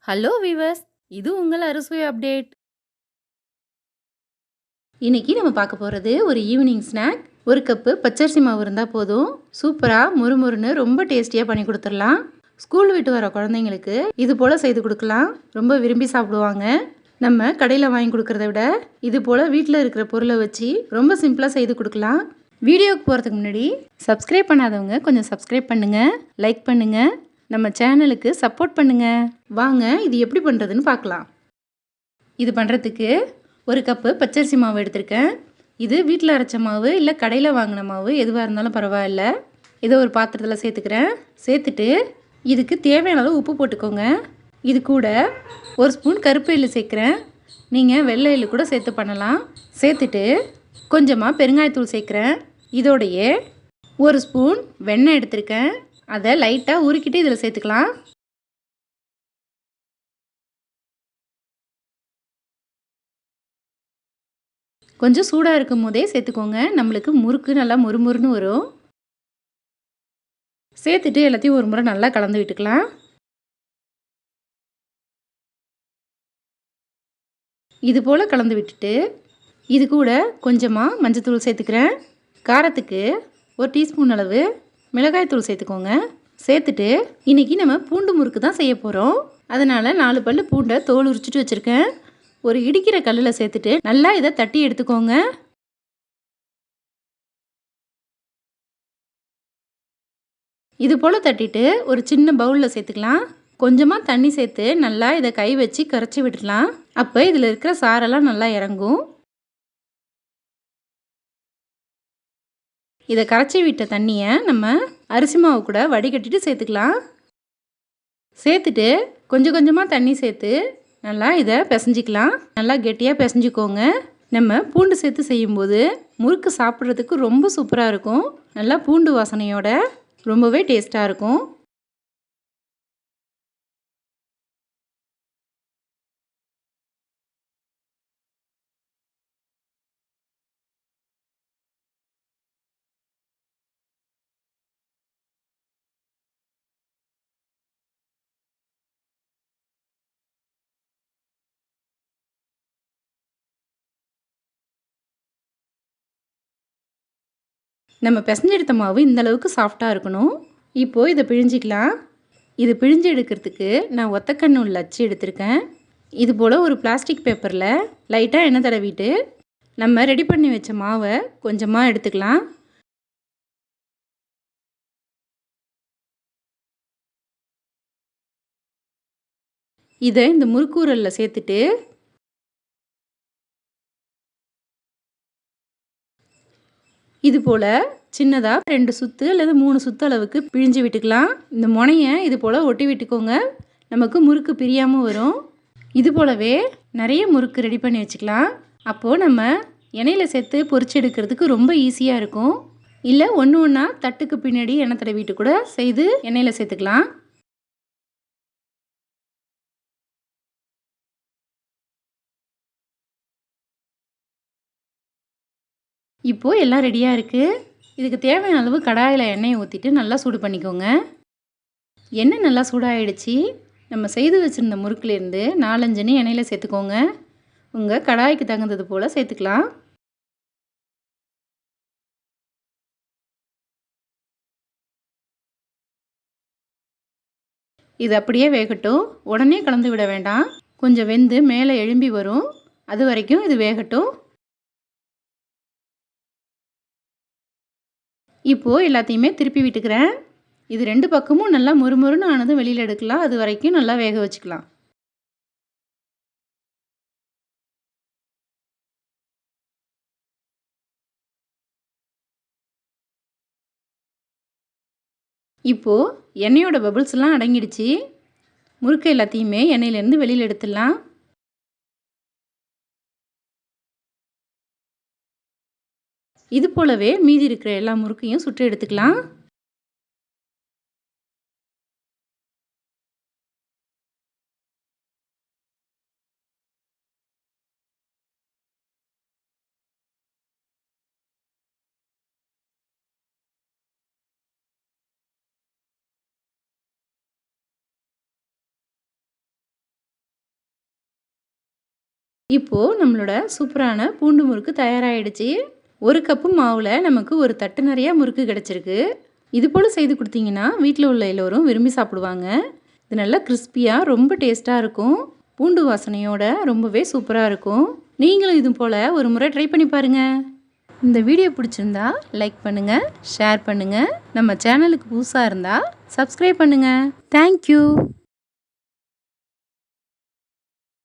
Hello viewers, இது உங்கள் அறுசுவை அப்டேட். இன்னைக்கு நம்ம பார்க்க போகிறது ஒரு ஈவினிங் ஸ்நாக். ஒரு கப்பு பச்சரிசி மாவு இருந்தால் போதும், சூப்பராக முறுமுறுன்னு ரொம்ப டேஸ்டியாக பண்ணி கொடுத்துடலாம். ஸ்கூல் விட்டு வர குழந்தைங்களுக்கு இது போல் செய்து கொடுக்கலாம், ரொம்ப விரும்பி சாப்பிடுவாங்க. நம்ம கடையில் வாங்கி கொடுக்கறத விட இது போல் வீட்டில் இருக்கிற பொருளை வச்சு ரொம்ப சிம்பிளாக செய்து கொடுக்கலாம். வீடியோவுக்கு போகிறதுக்கு முன்னாடி சப்ஸ்கிரைப் பண்ணாதவங்க கொஞ்சம் சப்ஸ்கிரைப் பண்ணுங்கள், லைக் பண்ணுங்கள், நம்ம சேனலுக்கு சப்போர்ட் பண்ணுங்கள். வாங்க இது எப்படி பண்ணுறதுன்னு பார்க்கலாம். இது பண்ணுறதுக்கு ஒரு கப்பு பச்சரிசி மாவு எடுத்திருக்கேன். இது வீட்டில் அரைச்ச மாவு இல்லை கடையில் வாங்கின மாவு எதுவாக இருந்தாலும் பரவாயில்ல. இதை ஒரு பாத்திரத்தில் சேர்த்துக்கிறேன். சேர்த்துட்டு இதுக்கு தேவையான அளவு உப்பு போட்டுக்கோங்க. இது கூட ஒரு ஸ்பூன் கருப்பு எள்ளு சேர்க்குறேன். நீங்கள் வெள்ளை எள்ளு கூட சேர்த்து பண்ணலாம். சேர்த்துட்டு கொஞ்சமாக பெருங்காயத்தூள் சேர்க்குறேன். இதோடையே ஒரு ஸ்பூன் வெண்ணெய் எடுத்திருக்கேன். அதை லைட்டாக உருக்கிட்டு இதில் சேர்த்துக்கலாம். கொஞ்சம் சூடாக இருக்கும் போதே சேர்த்துக்கோங்க, நம்மளுக்கு முறுக்கு நல்லா முறுமுறுன்னு வரும். சேர்த்துட்டு எல்லாத்தையும் ஒரு முறை நல்லா கலந்து விட்டுக்கலாம். இது போல் கலந்து விட்டுட்டு இது கூட கொஞ்சமாக மஞ்சத்தூள் சேர்த்துக்கிறேன். காரத்துக்கு ஒரு டீஸ்பூன் அளவு மிளகாய்த்தூள் சேர்த்துக்கோங்க. சேர்த்துட்டு இன்றைக்கி நம்ம பூண்டு முறுக்கு தான் செய்ய போகிறோம். அதனால் 4 பல்லு பூண்டை தோல் உரிச்சிட்டு வச்சுருக்கேன். ஒரு இடிக்கிற கல்லில் சேர்த்துட்டு நல்லா இதை தட்டி எடுத்துக்கோங்க. இது போல் தட்டிட்டு ஒரு சின்ன பவுலில் சேர்த்துக்கலாம். கொஞ்சமாக தண்ணி சேர்த்து நல்லா இதை கை வச்சு கரைச்சி விட்டுடலாம். அப்போ இதில் இருக்கிற சாரெல்லாம் நல்லா இறங்கும். இதை கரைச்சி விட்ட தண்ணியை நம்ம அரிசி மாவு கூட வடிகட்டிட்டு சேர்த்துக்கலாம். சேர்த்துட்டு கொஞ்சம் கொஞ்சமாக தண்ணி சேர்த்து நல்லா இதை பிசைஞ்சிக்கலாம். நல்லா கெட்டியாக பிசைஞ்சிக்கோங்க. நம்ம பூண்டு சேர்த்து செய்யும்போது முறுக்கு சாப்பிட்றதுக்கு ரொம்ப சூப்பராக இருக்கும். நல்லா பூண்டு வாசனையோட ரொம்பவே டேஸ்ட்டாக இருக்கும். நம்ம பிசைஞ்சு எடுத்த மாவு இந்த அளவுக்கு சாஃப்டாக இருக்கணும். இப்போது இதை பிழிஞ்சிக்கலாம். இது பிழிஞ்சு எடுக்கிறதுக்கு நான் ஒத்தக்கண்ணு உள்ள அச்சு எடுத்திருக்கேன். இது போல் ஒரு பிளாஸ்டிக் பேப்பரில் லைட்டாக எண்ணெய் தடவிட்டு நம்ம ரெடி பண்ணி வச்ச மாவை கொஞ்சமாக எடுத்துக்கலாம். இதை இந்த முறுக்கூரலில் சேர்த்துட்டு இது போல் சின்னதாக 2 சுற்று அல்லது 3 சுற்று அளவுக்கு பிழிஞ்சு விட்டுக்கலாம். இந்த முனையை இது போல் ஒட்டி விட்டுக்கோங்க, நமக்கு முறுக்கு பிரியாமல் வரும். இது போலவே நிறைய முறுக்கு ரெடி பண்ணி வச்சுக்கலாம். அப்போது நம்ம எண்ணெயில் சேர்த்து பொரிச்சு எடுக்கிறதுக்கு ரொம்ப ஈஸியாக இருக்கும். இல்லை ஒன்று ஒன்றா தட்டுக்கு பின்னாடி எண்ணெய் தடவிட்டு கூட செய்து எண்ணெயில் சேர்த்துக்கலாம். இப்போது எல்லாம் ரெடியாக இருக்குது. இதுக்கு தேவையான அளவு கடாயில் எண்ணெயை ஊற்றிட்டு நல்லா சூடு பண்ணிக்கோங்க. எண்ணெய் நல்லா சூடாகிடுச்சு. நம்ம செய்து வச்சுருந்த முறுக்குலேருந்து 4-5 எண்ணெயில் சேர்த்துக்கோங்க. உங்கள் கடாய்க்கு தகுந்தது போல் சேர்த்துக்கலாம். இது அப்படியே வேகட்டும், உடனே கலந்து விட வேண்டாம். கொஞ்சம் வெந்து மேலே எழும்பி வரும், அது வரைக்கும் இது வேகட்டும். இப்போது எல்லாத்தையுமே திருப்பி விட்டுக்கிறேன். இது 2 பக்கமும் நல்லா முறுமுறுன்னு ஆனதும் வெளியில் எடுக்கலாம், அது வரைக்கும் நல்லா வேக வச்சுக்கலாம். இப்போது எண்ணெயோட பபிள்ஸ்லாம் அடங்கிடுச்சு. முறுக்கு எல்லாத்தையுமே எண்ணெயிலேருந்து வெளியில் எடுத்துடலாம். இது போலவே மீதி இருக்கிற எல்லா முறுக்கையும் சுட்டு எடுத்துக்கலாம். இப்போது நம்மளோட சூப்பரான பூண்டு முறுக்கு தயாராகிடுச்சு. ஒரு கப்பு மாவில் நமக்கு ஒரு தட்டு நிறையா முறுக்கு கிடச்சிருக்கு. இது போல் செய்து கொடுத்தீங்கன்னா வீட்டில் உள்ள எல்லோரும் விரும்பி சாப்பிடுவாங்க. இது நல்லா கிறிஸ்பியாக ரொம்ப டேஸ்ட்டாக இருக்கும். பூண்டு வாசனையோட ரொம்பவே சூப்பராக இருக்கும். நீங்களும் இது போல் ஒரு முறை ட்ரை பண்ணி பாருங்கள். இந்த வீடியோ பிடிச்சிருந்தா லைக் பண்ணுங்கள், ஷேர் பண்ணுங்கள். நம்ம சேனலுக்கு புதுசாக இருந்தால் சப்ஸ்கிரைப் பண்ணுங்கள். தேங்க்யூ.